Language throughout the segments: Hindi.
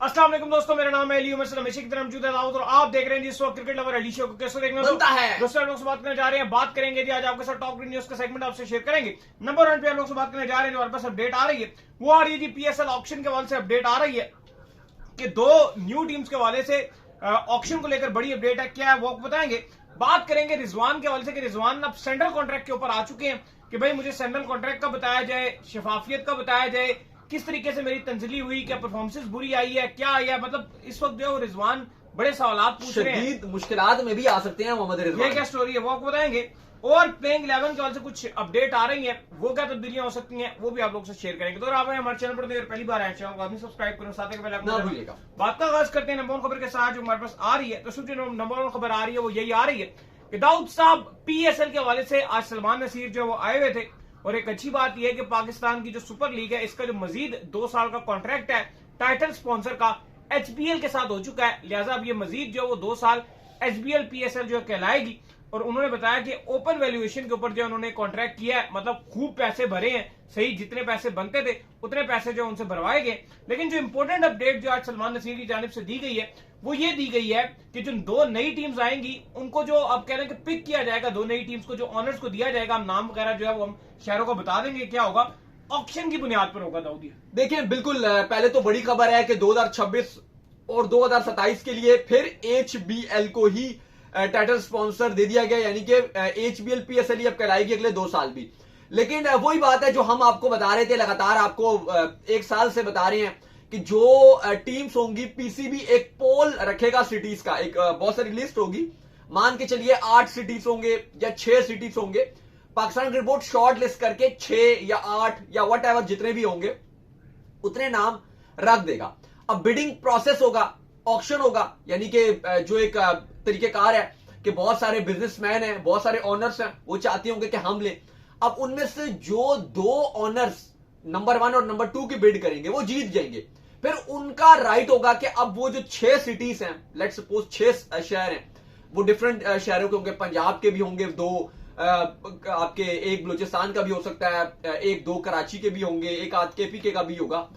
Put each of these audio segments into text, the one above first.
अस्सलाम वालेकुम दोस्तों, मेरा नाम है अली उमर सलाम की तरह मौजूद है दाऊद और आप देख रहे हैं जिस वक्त क्रिकेट लवर अली शो को कैसे देखना बनता है। दोस्तों लोग से बात करने जा रहे हैं, बात करेंगे जी आज आपके साथ टॉप न्यूज का सेगमेंट आपसे शेयर करेंगे। नंबर 1 पे हम लोग से बात करने जा रहे हैं जो हमारे पास अपडेट आ रही है वो आ रही है जी पीएसएल ऑक्शन के हवाले से अपडेट आ रही है कि दो न्यू टीम्स के हवाले से ऑक्शन को लेकर बड़ी अपडेट है। क्या है वो आपको बताएंगे। बात करेंगे रिजवान के हवाले से कि रिजवान अब सेंट्रल कॉन्ट्रैक्ट के ऊपर आ चुके हैं कि भाई मुझे सेंट्रल कॉन्ट्रैक्ट का बताया जाए, शफाफियत का बताया जाए, किस तरीके से मेरी तंजली हुई, क्या परफॉर्मेंस बुरी आई है, क्या आई है। मतलब इस वक्त जो रिजवान बड़े सवाल पूछ रहे हैं, शदीद मुश्किलात में भी आ सकते हैं मोहम्मद रिजवान। ये क्या स्टोरी है वो आपको बताएंगे। और प्लेइंग 11 के हवाले से कुछ अपडेट आ रही है, वो क्या तब्दीलियां हो सकती हैं वो भी आप लोग से शेयर करेंगे। तो आप हमारे चैनल पर अगर पहली बार आए चैनल को सब्सक्राइब करो, साथ ही ना भूलिएगा। बात का आगाज करते हैं नंबर 1 खबर के साथ जो हमारे पास आ रही है। तो सबसे नंबर 1 खबर आ रही है वो यही आ रही है कि दाऊद साहब पीएसएल के हवाले से आज सलमान नसीर जो वो आए हुए थे और एक अच्छी बात यह है कि पाकिस्तान की जो सुपर लीग है इसका जो मजीद 2 साल का कॉन्ट्रैक्ट है टाइटल स्पॉन्सर का एचबीएल के साथ हो चुका है, लिहाजा अब ये मजीद जो वो 2 साल एचबीएल पीएसएल जो कहलाएगी। और उन्होंने बताया कि ओपन वैल्यूएशन के ऊपर जो उन्होंने कॉन्ट्रैक्ट किया है, मतलब खूब पैसे भरे हैं, सही जितने पैसे बनते थे उतने पैसे जो उनसे भरवाए गए। लेकिन जो इंपॉर्टेंट अपडेट जो आज सलमान नसीर की जानिब से दी गई है वो ये दी गई है कि जो 2 नई टीम्स आएंगी उनको जो अब कह रहे हैं कि पिक किया जाएगा, 2 नई टीम्स को जो ऑनर्स को दिया जाएगा, हम नाम वगैरह जो है वो हम शहरों को बता देंगे क्या होगा, ऑक्शन की बुनियाद पर होगा। दाऊदी देखिए बिल्कुल पहले तो बड़ी खबर है कि 2026 और 2027 के लिए फिर एचबीएल को ही टाइटल स्पॉन्सर दे दिया गया, यानी कि एचबीएल पीएसएल ही अब कहलाएगी अगले 2 साल भी। लेकिन वही बात है जो हम आपको बता रहे थे, लगातार आपको 1 साल से बता रहे हैं कि जो टीम्स होंगी, पीसीबी एक पोल रखेगा सिटीज का, एक बहुत सारी लिस्ट होगी, मान के चलिए 8 सिटीज होंगे या 6 सिटीज होंगे। Pakistan cricket board short list करके 6 या 8 या वट एवर जितने भी होंगे उतने नाम रख देगा। अब बिडिंग प्रोसेस होगा, ऑक्शन होगा, यानी कि जो एक तरीकेकार है कि बहुत सारे बिजनेसमैन हैं, बहुत सारे ऑनर्स हैं, वो चाहते होंगे कि हम लें। अब उनमें से जो 2 ऑनर्स नंबर 1 और नंबर 2 की बिड करेंगे वो जीत जाएंगे। फिर उनका राइट होगा कि अब वो जो 6 सिटीज हैं, लेट्स सपोज 6 शहर हैं, वो डिफरेंट शहरों के होंगे, पंजाब के भी होंगे 2, आपके एक बलूचिस्तान का भी हो सकता है, 1-2 कराची के भी होंगे, एक आध केपीके का भी होगा।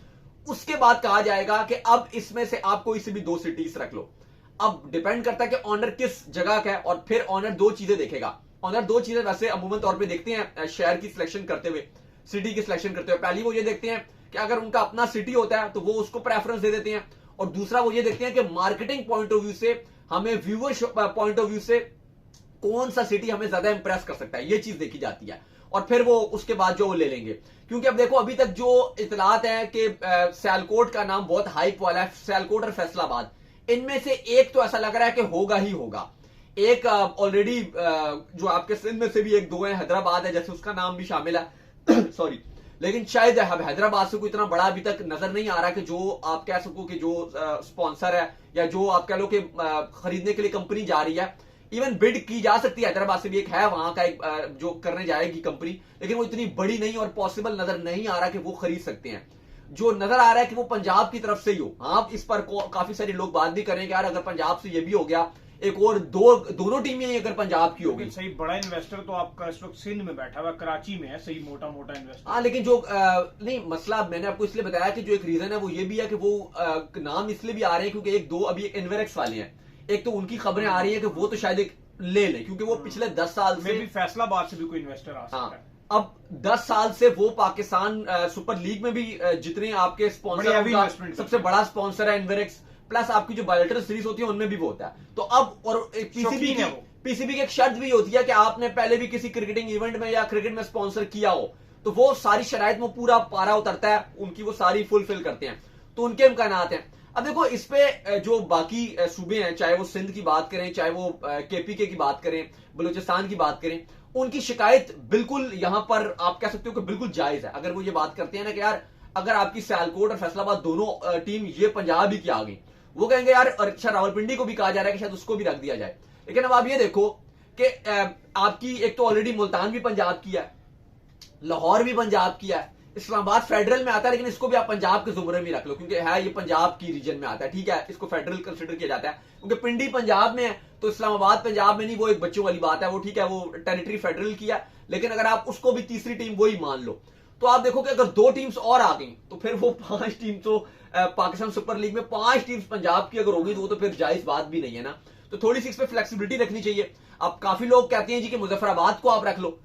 उसके बाद कहा जाएगा कि अब इसमें से आप कोई से भी 2 सिटीज रख लो। अब डिपेंड करता है कि ऑनर किस जगह का है, और फिर ऑनर 2 चीजें देखेगा। ऑनर 2 चीजें वैसे अमूमन तौर पे देखते हैं शहर की सिलेक्शन करते हुए, सिटी की सिलेक्शन करते हुए। पहली वो ये देखते हैं कि अगर उनका अपना सिटी होता है तो वो उसको प्रेफरेंस दे देते हैं, और दूसरा वो ये देखते हैं कि मार्केटिंग पॉइंट ऑफ व्यू से, हमें व्यूअरशिप पॉइंट ऑफ व्यू से कौन सा सिटी हमें ज्यादा इंप्रेस कर सकता है, ये चीज देखी जाती है। और फिर वो उसके बाद जो वो ले लेंगे, क्योंकि अब देखो अभी तक जो इतलात है कि सियालकोट का नाम बहुत हाइप वाला है, सियालकोट और फैसलाबाद, इनमें से एक तो ऐसा लग रहा है कि होगा ही होगा। एक ऑलरेडी जो आपके सिंध में से भी 1-2 है, हैदराबाद है जैसे, उसका नाम भी शामिल है सॉरी। लेकिन शायद हैदराबाद से कोई इतना बड़ा अभी तक नजर नहीं आ रहा कि जो आप कह सको कि जो स्पॉन्सर है या जो आप कह लो कि खरीदने के लिए कंपनी जा रही है। इवन बिड की जा सकती है, हैदराबाद से भी एक है वहां का एक जो करने जाएगी कंपनी, लेकिन वो इतनी बड़ी नहीं और पॉसिबल नजर नहीं आ रहा कि वो खरीद सकते हैं। जो नजर आ रहा है कि वो पंजाब की तरफ से ही हो। हाँ, इस पर काफी सारे लोग बात भी करेंगे यार अगर पंजाब से ये भी हो गया, एक और दोनों टीमें अगर पंजाब की होगी। सही बड़ा इन्वेस्टर तो आपका इस वक्त सिंध में बैठा हुआ, कराची में है, सही मोटा मोटा इन्वेस्टर। हाँ, लेकिन जो नहीं मसला मैंने आपको इसलिए बताया कि जो एक रीजन है वो ये भी है कि वो नाम इसलिए भी आ रहे हैं क्योंकि 1-2 अभी एक इन्वेरेक्स वाले हैं। एक तो उनकी खबरें आ रही है कि वो तो शायद एक ले लें, क्योंकि वो पिछले 10 साल से भी फैसलाबाद से भी कोई इन्वेस्टर आ सकता है। अब 10 साल से वो पाकिस्तान सुपर लीग में भी जितने आपके स्पॉन्सर, सबसे बड़ा स्पॉन्सर है इन्वेरेक्स, प्लस आपकी जो बायोलेटरल सीरीज होती है उनमें भी वो होता है। तो अब और पीसीबी की एक शर्त भी होती है कि आपने पहले भी किसी क्रिकेटिंग इवेंट में या क्रिकेट में स्पॉन्सर किया हो, तो वो सारी शराइत में पूरा पारा उतरता है, उनकी वो सारी फुलफिल करते हैं, तो उनके इम्कानात हैं। अब देखो इस पे जो बाकी सूबे हैं, चाहे वो सिंध की बात करें, चाहे वो केपीके की बात करें, बलूचिस्तान की बात करें, उनकी शिकायत बिल्कुल यहां पर आप कह सकते हो कि बिल्कुल जायज है। अगर वो ये बात करते हैं ना कि यार अगर आपकी सियालकोट और फैसलाबाद दोनों टीम ये पंजाब ही की आ गई, वो कहेंगे यार अच्छा रावलपिंडी को भी कहा जा रहा है कि शायद उसको भी रख दिया जाए। लेकिन अब आप ये देखो कि आपकी एक तो ऑलरेडी मुल्तान भी पंजाब की है, लाहौर भी पंजाब की है, इस्लामाबाद फेडरल में आता है, लेकिन इसको भी आप पंजाब के जुमरे में रख लो क्योंकि है ये पंजाब की रीजन में आता है, ठीक है, इसको फेडरल कंसिडर किया जाता है क्योंकि पिंडी पंजाब में है तो इस्लामाबाद पंजाब में नहीं, वो एक बच्चों वाली बात है, वो ठीक है, वो टेरिटरी फेडरल की है। लेकिन अगर आप उसको भी तीसरी टीम वही मान लो, तो आप देखो कि अगर 2 टीम्स और आ गई तो फिर वो 5 टीम तो पाकिस्तान सुपर लीग में 5 टीम्स पंजाब की अगर होगी तो वो तो फिर जायज बात भी नहीं है ना। तो थोड़ी सी इस पर फ्लेक्सिबिलिटी रखनी चाहिए। अब काफी लोग कहते हैं जी कि मुजफ्फराबाद को आप रख लो।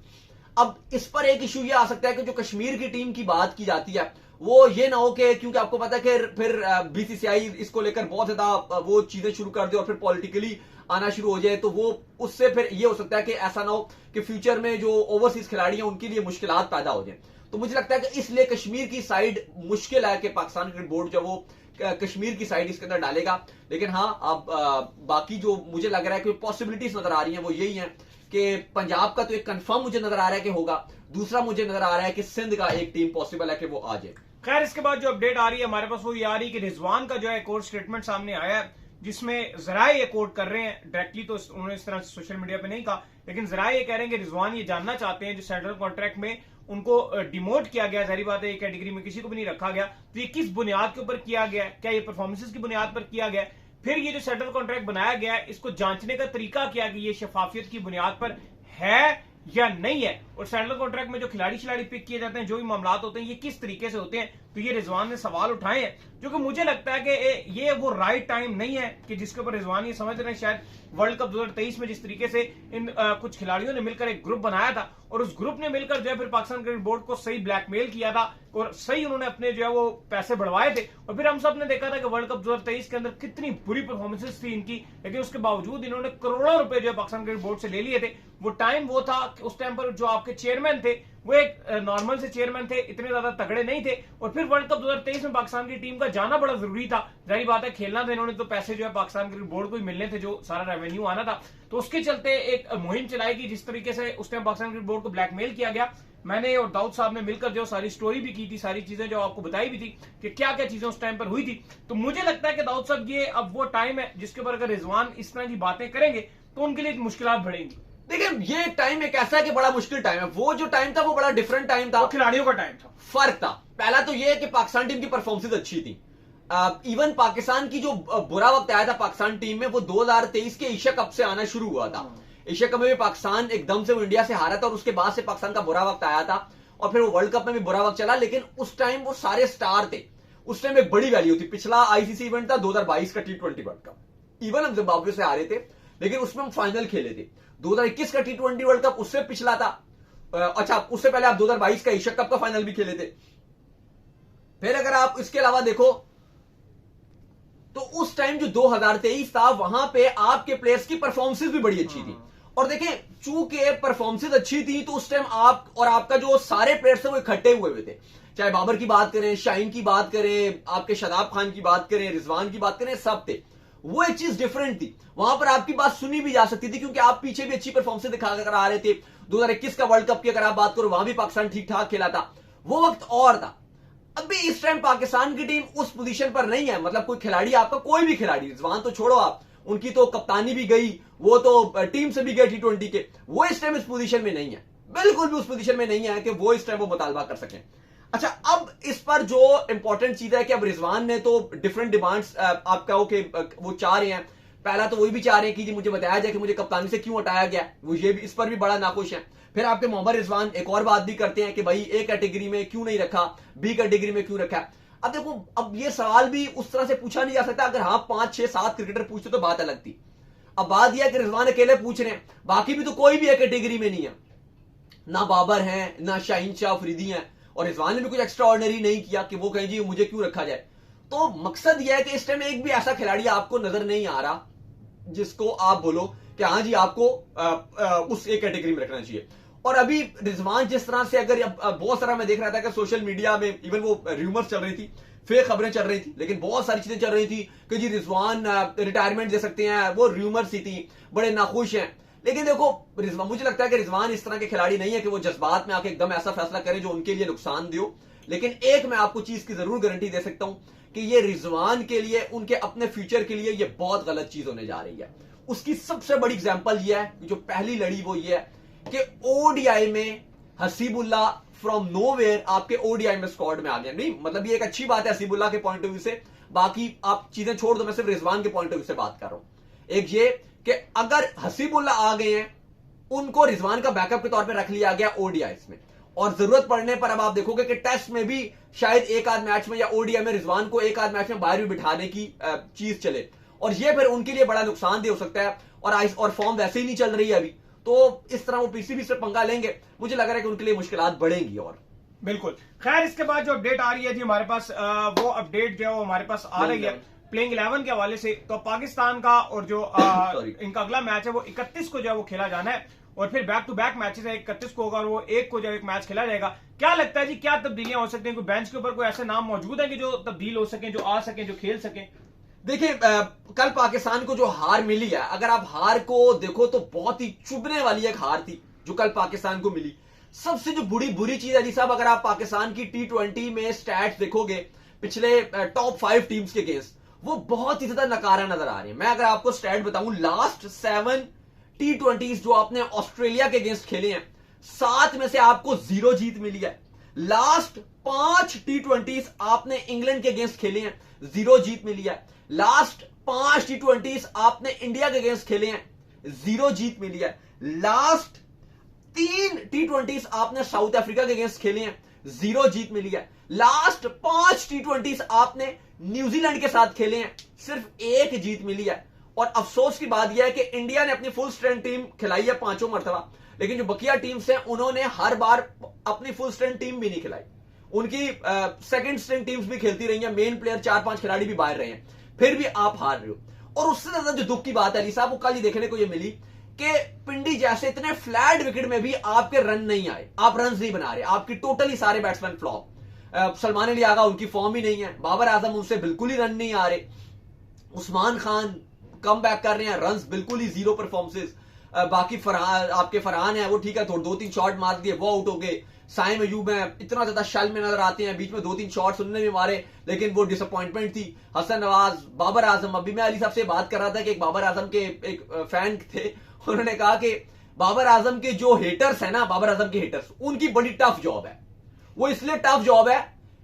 अब इस पर एक इशू ये आ सकता है कि जो कश्मीर की टीम की बात की जाती है वो ये ना हो कि, क्योंकि आपको पता है कि फिर बीसीसीआई इसको लेकर बहुत ज्यादा वो चीजें शुरू कर दे और फिर पॉलिटिकली आना शुरू हो जाए, तो वो उससे फिर ये हो सकता है कि ऐसा ना हो कि फ्यूचर में जो ओवरसीज खिलाड़ी हैं उनके लिए मुश्किलात पैदा हो जाए। तो मुझे लगता है कि इसलिए कश्मीर की साइड मुश्किल है कि पाकिस्तान क्रिकेट बोर्ड जो वो कश्मीर की साइड इसके अंदर डालेगा। लेकिन हाँ, अब बाकी जो मुझे लग रहा है कि पॉसिबिलिटीज नजर आ रही हैं वो यही है कि पंजाब का तो एक कंफर्म मुझे नजर आ रहा है कि होगा, दूसरा मुझे नजर आ रहा है कि सिंध का एक टीम पॉसिबल है कि वो आ जाए। खैर, इसके बाद जो अपडेट आ रही है हमारे पास वो ये आ रही है कि रिजवान का जो है कोर्ट स्टेटमेंट सामने आया है, जिसमें जराए ये कोर्ट कर रहे हैं, डायरेक्टली तो उन्होंने इस तरह सोशल मीडिया पे नहीं कहा, लेकिन जराए ये कह रहे हैं कि रिजवान ये जानना चाहते हैं जो सेंट्रल कॉन्ट्रैक्ट में उनको डिमोट किया गया, जाहिर बात है, ये कैटेगरी में किसी को भी नहीं रखा गया, तो ये किस बुनियाद के ऊपर किया गया है, क्या ये परफॉर्मेंसेस की बुनियाद पर किया गया है, फिर ये जो सेंट्रल कॉन्ट्रैक्ट बनाया गया है इसको जांचने का तरीका क्या कि ये शफाफियत की बुनियाद पर है या नहीं है, और सेंट्रल कॉन्ट्रैक्ट में जो खिलाड़ी पिक किए जाते हैं, जो भी मामला होते हैं, ये किस तरीके से होते हैं। तो ये रिजवान ने सवाल उठाए हैं, जो कि मुझे लगता है कि ये वो राइट टाइम नहीं है कि जिसके ऊपर रिजवान ये समझ रहे हैं। शायद वर्ल्ड कप 2023 में जिस तरीके से इन कुछ खिलाड़ियों ने मिलकर एक ग्रुप बनाया था और उस ग्रुप ने मिलकर जो है फिर पाकिस्तान क्रिकेट बोर्ड को सही ब्लैकमेल किया था और सही उन्होंने अपने जो है वो पैसे बढ़वाए थे, और फिर हम सब ने देखा था कि वर्ल्ड कप 2023 के अंदर कितनी बुरी परफॉर्मेंसेस थी इनकी, लेकिन उसके बावजूद इन्होंने करोड़ों रुपए जो है पाकिस्तान क्रिकेट बोर्ड से ले लिए थे। वो टाइम वो था कि उस टाइम पर जो आपके चेयरमैन थे वो एक नॉर्मल से चेयरमैन थे, इतने ज्यादा तगड़े नहीं थे, और फिर वर्ल्ड कप 2023 में पाकिस्तान की टीम का जाना बड़ा जरूरी था। जाहिर बात है, खेलना था इन्होंने, तो पैसे जो है पाकिस्तान क्रिकेट बोर्ड को ही मिलने थे, जो सारा रेवेन्यू आना था, तो उसके चलते एक मुहिम चलाई गई जिस तरीके से उस टाइम पाकिस्तान क्रिकेट बोर्ड को ब्लैकमेल किया गया। मैंने और दाऊद साहब ने मिलकर जो सारी स्टोरी भी की थी, सारी चीजें जो आपको बताई भी थी कि क्या क्या चीजें उस टाइम पर हुई थी। तो मुझे लगता है कि दाऊद साहब ये अब वो टाइम है जिसके ऊपर अगर रिजवान इस तरह की बातें करेंगे तो उनके लिए मुश्किलात बढ़ेंगी। देखिए, ये टाइम एक ऐसा है कि बड़ा मुश्किल टाइम है। वो जो टाइम था वो बड़ा डिफरेंट टाइम था, खिलाड़ियों का टाइम था, फर्क था। पहला तो ये कि पाकिस्तान टीम की परफॉर्मेंस अच्छी थी। इवन पाकिस्तान की जो बुरा वक्त आया था पाकिस्तान टीम में वो 2023 के एशिया कप से आना शुरू हुआ था। एशिया कप में भी पाकिस्तान एकदम से वो इंडिया से हारा था और उसके बाद से पाकिस्तान का बुरा वक्त आया था, और फिर वो वर्ल्ड कप में भी बुरा वक्त चला। लेकिन उस टाइम वो सारे स्टार थे, उस टाइम एक बड़ी वैल्यू थी। पिछला आईसीसी इवेंट था 2022 का T20 वर्ल्ड कप, इवन हम जिम्बाब्वे से हारे थे लेकिन उसमें हम फाइनल खेले थे। 2021 का T20 वर्ल्ड कप उससे पिछला था, अच्छा उससे पहले आप 2022 का एशिया कप का फाइनल भी खेले थे। फिर अगर आप इसके अलावा देखो तो उस टाइम जो 2023 था वहां पे आपके प्लेयर्स की परफॉर्मेंसेस भी बड़ी अच्छी थी। और देखें, चूंकि परफॉर्मेंसेस अच्छी थी तो उस टाइम आप और आपका जो सारे प्लेयर्स थे वो इकट्ठे हुए थे। चाहे बाबर की बात करें, शाहीन की बात करें, आपके शादाब खान की बात करें, रिजवान की बात करें, सब थे। वो एक चीज डिफरेंट थी, वहां पर आपकी बात सुनी भी जा सकती थी क्योंकि आप पीछे भी अच्छी परफॉर्मेंस दिखा कर आ रहे थे। 2021 का वर्ल्ड कप की अगर आप बात करो वहां भी पाकिस्तान ठीक ठाक खेला था, वो वक्त और था। अभी इस टाइम पाकिस्तान की टीम उस पोजीशन पर नहीं है, मतलब कोई खिलाड़ी आपका, कोई भी खिलाड़ी, रिजवान तो छोड़ो आप, उनकी तो कप्तानी भी गई, वो तो टीम से भी गए T20 के, वो इस टाइम इस पोजीशन में नहीं है, बिल्कुल भी उस पोजीशन में नहीं है कि वो इस टाइम वो मुतालबा कर सकें। अच्छा, अब इस पर जो इंपॉर्टेंट चीज है कि अब रिजवान ने तो डिफरेंट डिमांड्स आप कहो कि वो चाह रहे हैं। पहला तो वही भी चाह रहे हैं कि जी मुझे बताया जाए कि मुझे कप्तानी से क्यों हटाया गया, वो ये भी इस पर भी बड़ा नाखुश है। फिर आपके मोहम्मद रिजवान एक और बात भी करते हैं कि भाई ए कैटेगरी में क्यों नहीं रखा, बी कैटेगरी में क्यों रखा। अब देखो, अब ये सवाल भी उस तरह से पूछा नहीं जा सकता। अगर हाँ 5, 6, 7 क्रिकेटर पूछते तो बात अलग थी। अब बात यह है कि रिजवान अकेले पूछ रहे हैं, बाकी भी तो कोई भी ए कैटेगरी में नहीं है, ना बाबर है, ना शाहीन शाह अफरीदी है, और रिजवान ने भी कुछ एक्स्ट्रा ऑर्डिनरी नहीं किया कि वो कहें जी मुझे क्यों रखा जाए। तो मकसद यह है कि इस टाइम एक भी ऐसा खिलाड़ी आपको नजर नहीं आ रहा जिसको आप बोलो कि हाँ जी आपको उस एक कैटेगरी में रखना चाहिए। और अभी रिजवान जिस तरह से, अगर बहुत सारा मैं देख रहा था कि सोशल मीडिया में इवन वो र्यूमर्स चल रही थी, फेक खबरें चल रही थी, लेकिन बहुत सारी चीजें चल रही थी कि जी रिजवान रिटायरमेंट दे सकते हैं, वो र्यूमर्स ही थी, बड़े नाखुश हैं। लेकिन देखो, रिजवान, मुझे लगता है कि रिजवान इस तरह के खिलाड़ी नहीं है कि वो जज्बात में आके एकदम ऐसा फैसला करे जो उनके लिए नुकसान दे। लेकिन एक मैं आपको चीज की जरूर गारंटी दे सकता हूं कि ये रिजवान के लिए, उनके अपने फ्यूचर के लिए ये बहुत गलत चीज होने जा रही है। उसकी सबसे बड़ी एग्जांपल ये है, जो पहली लड़ी वो ये है कि ओडीआई में हसीबुल्ला फ्रॉम नोवेयर आपके ओडीआई में स्क्वाड में आ गया। नहीं, मतलब ये एक अच्छी बात है हसीबुल्ला के पॉइंट ऑफ व्यू से, बाकी आप चीजें छोड़ दो, मैं सिर्फ रिजवान के पॉइंट ऑफ व्यू से बात कर रहा हूं। एक ये कि अगर हसीबुल्ला आ गए हैं, उनको रिजवान का बैकअप के तौर पे रख लिया गया ओडीआईस में, और जरूरत पड़ने पर अब आप देखोगे कि टेस्ट में भी शायद एक आध मैच में या ओडीआई में रिजवान को एक आध मैच में बाहर भी बिठाने की चीज चले, और ये फिर उनके लिए बड़ा नुकसानदेह हो सकता है। और फॉर्म वैसे ही नहीं चल रही है अभी, तो इस तरह वो पीसीबी से पंगा लेंगे, मुझे लग रहा है कि उनके लिए मुश्किलात बढ़ेंगी। और बिल्कुल, खैर इसके बाद जो अपडेट आ रही है जी हमारे पास, वो अपडेट जो है वो हमारे पास आ रही है प्लेइंग 11 के हवाले से। तो पाकिस्तान का और जो इनका अगला मैच है वो 31 को जो है वो खेला जाना है, और फिर बैक टू बैक मैचेस है, 31 को होगा और वो 1 को जो एक मैच खेला जाएगा। क्या लगता है जी, क्या तब्दीलियां हो सकती हैं? कोई बेंच के ऊपर कोई ऐसे नाम मौजूद है कि जो तब्दील हो सके, जो आ सके, जो खेल सके? देखिए, कल पाकिस्तान को जो हार मिली है, अगर आप हार को देखो तो बहुत ही चुभने वाली एक हार थी जो कल पाकिस्तान को मिली। सबसे जो बुरी चीज है जी साहब, अगर आप पाकिस्तान की T20 में स्टैट्स देखोगे पिछले टॉप 5 टीम्स के अगेंस्ट, वो बहुत ही ज्यादा नकारा नजर आ रही है। मैं अगर आपको स्टैट बताऊं, लास्ट 7 T20s जो आपने ऑस्ट्रेलिया के अगेंस्ट खेले हैं, 7 में से आपको 0 जीत मिली है। लास्ट 5 T20s आपने इंग्लैंड के अगेंस्ट खेले हैं, 0 जीत मिली है। लास्ट 5 T20s आपने इंडिया के अगेंस्ट खेले हैं, 0 जीत मिली है। लास्ट 3 T20s आपने साउथ अफ्रीका के अगेंस्ट खेले हैं, 0 जीत मिली है। लास्ट 5 T20s आपने न्यूजीलैंड के साथ खेले हैं, सिर्फ 1 जीत मिली है। और अफसोस की बात यह है कि इंडिया ने अपनी फुल स्ट्रेंथ टीम खिलाई है 5 मरतबा, लेकिन जो बकिया टीम्स हैं उन्होंने हर बार अपनी फुल स्ट्रेंथ टीम भी नहीं खिलाई। उनकी सेकंड स्ट्रेंथ टीम्स भी खेलती रही हैं, मेन प्लेयर 4-5 खिलाड़ी भी बाहर रहे हैं, फिर भी आप हार रहे हो। और उससे ज्यादा जो दुख की बात है अली साहब, वो कल ही देखने को ये मिली कि पिंडी जैसे इतने फ्लैट विकेट में भी आपके रन नहीं आए, आप रन नहीं बना रहे, आपकी टोटली सारे बैट्समैन फ्लॉप। सलमान अली आगा, उनकी फॉर्म ही नहीं है। बाबर आजम, उनसे बिल्कुल ही रन नहीं आ रहे। उस्मान खान कम बैक कर रहे हैं, रन बिल्कुल ही 0 परफॉर्मेंसेस। बाकी आपके फरहान है, वो ठीक है, थोड़े 2-3 शॉट मार दिए, वो आउट हो गए। साइम अयूब है, इतना ज्यादा शल में नजर आते हैं, बीच में 2-3 शॉट्स उन्होंने भी मारे, लेकिन वो डिसअपॉइंटमेंट थी। हसन नवाज, बाबर आजम, अभी मैं अली साहब से बात कर रहा था कि एक बाबर आजम के एक फैन थे, उन्होंने कहा कि बाबर आजम के जो हेटर्स है ना, बाबर आजम के हेटर्स, उनकी बड़ी टफ जॉब है। वो इसलिए टफ जॉब है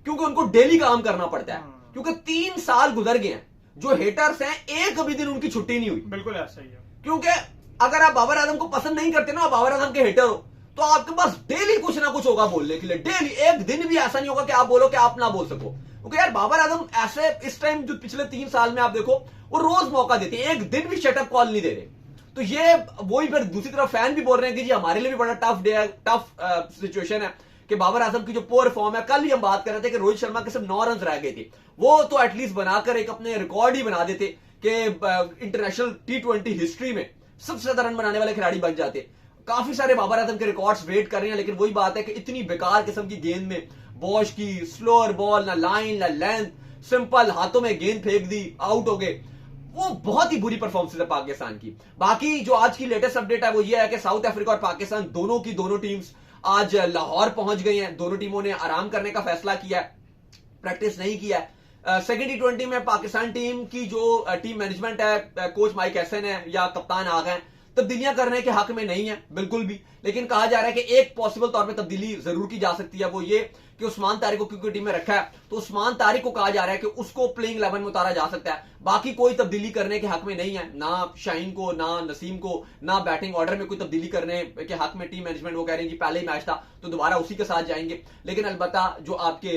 क्योंकि उनको डेली काम करना पड़ता है, क्योंकि 3 साल गुजर गए हैं। जो हेटर्स हैं, एक भी दिन उनकी छुट्टी नहीं हुई। बिल्कुल ऐसा ही है, क्योंकि अगर आप बाबर आजम को पसंद नहीं करते ना, आप बाबर आजम के हेटर हो, तो आपके पास डेली कुछ ना कुछ होगा बोलने के लिए। डेली, एक दिन भी ऐसा नहीं होगा कि आप बोलो कि आप ना बोल सको। क्योंकि यार बाबर आजम ऐसे इस टाइम जो पिछले 3 साल में आप देखो, वो रोज मौका देते हैं, एक दिन भी शटअप कॉल नहीं दे रहे। तो ये वही फिर दूसरी तरफ फैन भी बोल रहे हैं कि जी हमारे लिए भी बड़ा टफ डे है, टफ सिचुएशन है कि बाबर आजम की जो पोर फॉर्म है। कल ही हम बात कर रहे थे कि रोहित शर्मा के सिर्फ 9 रन रह गए थे, वो तो एटलीस्ट बनाकर एक अपने रिकॉर्ड ही बना देते कि इंटरनेशनल T20 हिस्ट्री में सबसे ज्यादा रन बनाने वाले खिलाड़ी बन जाते। काफी सारे बाबर आजम के रिकॉर्ड्स वेट कर रहे हैं, लेकिन वही बात है कि इतनी बेकार किस्म की गेंद में, बॉश की स्लोअर बॉल, ना लाइन ना लेंथ, सिंपल हाथों में गेंद फेंक दी, आउट हो गए। वो बहुत ही बुरी परफॉर्मेंस है पाकिस्तान की। बाकी जो आज की लेटेस्ट अपडेट है वो ये है कि साउथ अफ्रीका और पाकिस्तान दोनों टीम्स आज लाहौर पहुंच गई हैं। दोनों टीमों ने आराम करने का फैसला किया है, प्रैक्टिस नहीं किया है। सेकेंड T20 में पाकिस्तान टीम की जो टीम मैनेजमेंट है, कोच माइक हैसन है या कप्तान आ गए, तब्दीलियां करने के हक में नहीं है बिल्कुल भी। लेकिन कहा जा रहा है कि एक पॉसिबल तौर पे तब्दीली जरूर की जा सकती है, वो ये कि उस्मान तारिक को क्योंकि टीम में रखा है, तो उस्मान तारिक को कहा जा रहा है कि उसको प्लेइंग 11 में उतारा जा सकता है। बाकी कोई तब्दीली करने के हक में नहीं है, ना शाहीन को, ना नसीम को, ना बैटिंग ऑर्डर में कोई तब्दीली करने के हक में टीम मैनेजमेंट। वो कह रहे हैं जी पहले ही मैच था तो दोबारा उसी के साथ जाएंगे। लेकिन अलबत्ता जो आपके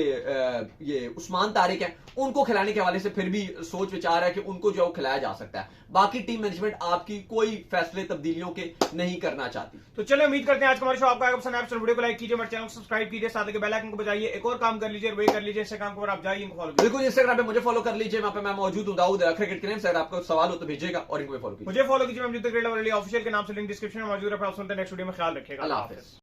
ये उस्मान तारिक है, उनको खिलाने के हवाले से फिर भी सोच विचार है कि उनको जो खिलाया जा सकता है। बाकी टीम मैनेजमेंट आपकी कोई फैसले तब्दीलियों के नहीं करना चाहती। तो चलो उम्मीद करते हैं आज का हमारा शो आपको आएगा पसंद। आप वीडियो को लाइक कीजिए, हमारे चैनल को सब्सक्राइब कीजिए, साथ ही बेल आइकन को बजाइए। एक और काम कर लीजिए, वही कर लीजिए, इंस्टाग्राम पर आप जाइए, इनको फॉलो कीजिए। बिल्कुल, इंस्टाग्राम पे मुझे फॉलो कर लीजिए, वहां पे मैं मौजूद हूं, दाऊद क्रिकेट के नेम से। अगर आपको सवाल हो तो भेजिएगा और इनको फॉलो कीजिए। मुझे फॉलो कीजिए, मैं ऑफिशियल के नाम से लिंक डिस्क्रिप्शन में मौजूद है। नेक्स्ट वीडियो में ख्याल रखिएगा। अल्लाह हाफिज।